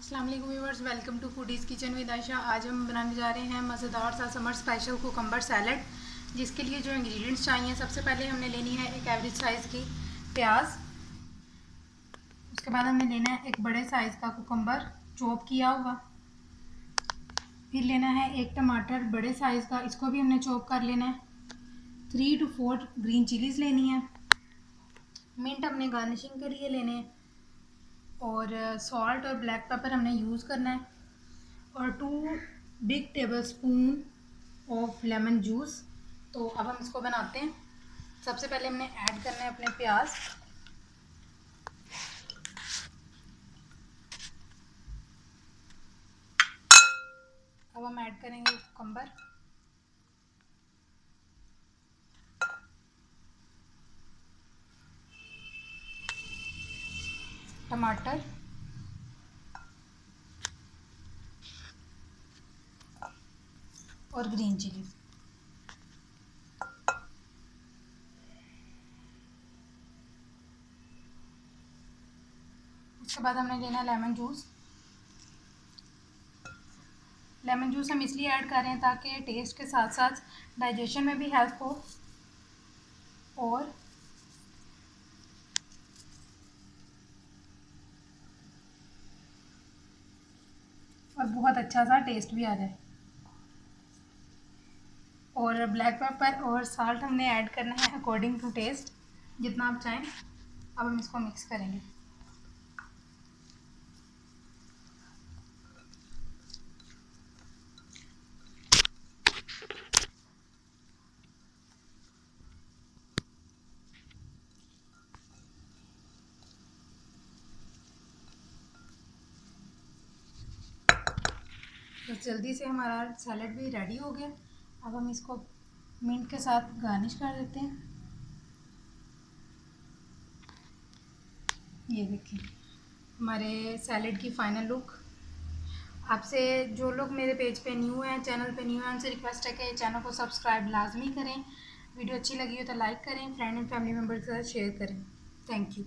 अस्सलाम वालेकुम viewers, welcome to foodies kitchen with Ayesha. आज हम बनाने जा रहे हैं मज़ेदार सा समर स्पेशल कुकम्बर सैलड। जिसके लिए जो इंग्रेडिएंट्स चाहिए, सबसे पहले हमने लेनी है एक एवरेज साइज़ की प्याज। उसके बाद हमने लेना है एक बड़े साइज़ का कुकम्बर चॉप किया हुआ। फिर लेना है एक टमाटर बड़े साइज़ का, इसको भी हमने चॉप कर लेना है। 3 to 4 ग्रीन चिलीज़ लेनी है। मिंट हमने गार्निशिंग के लिए लेने हैं। और सॉल्ट और ब्लैक पेपर हमने यूज़ करना है। और 2 big table spoon of lemon juice. तो अब हम इसको बनाते हैं। सबसे पहले हमने ऐड करना है अपने प्याज। अब हम ऐड करेंगे कुकम्बर, टमाटर और ग्रीन चिली। उसके बाद हमने लेना है लेमन जूस। लेमन जूस हम इसलिए ऐड कर रहे हैं ताकि टेस्ट के साथ साथ डाइजेशन में भी हेल्प हो और बहुत अच्छा सा टेस्ट भी आ जाए। और ब्लैक पेपर और साल्ट हमने ऐड करना है अकॉर्डिंग टू टेस्ट, जितना आप चाहें। अब हम इसको मिक्स करेंगे। तो जल्दी से हमारा सैलड भी रेडी हो गया। अब हम इसको मिंट के साथ गार्निश कर देते हैं। ये देखिए हमारे सैलड की फाइनल लुक। आपसे जो लोग मेरे पेज पे न्यू हैं, चैनल पे न्यू हैं, उनसे रिक्वेस्ट है कि चैनल को सब्सक्राइब लाजमी करें। वीडियो अच्छी लगी हो तो लाइक करें, फ्रेंड एंड फैमिली मेम्बर के साथ शेयर करें। Thank you.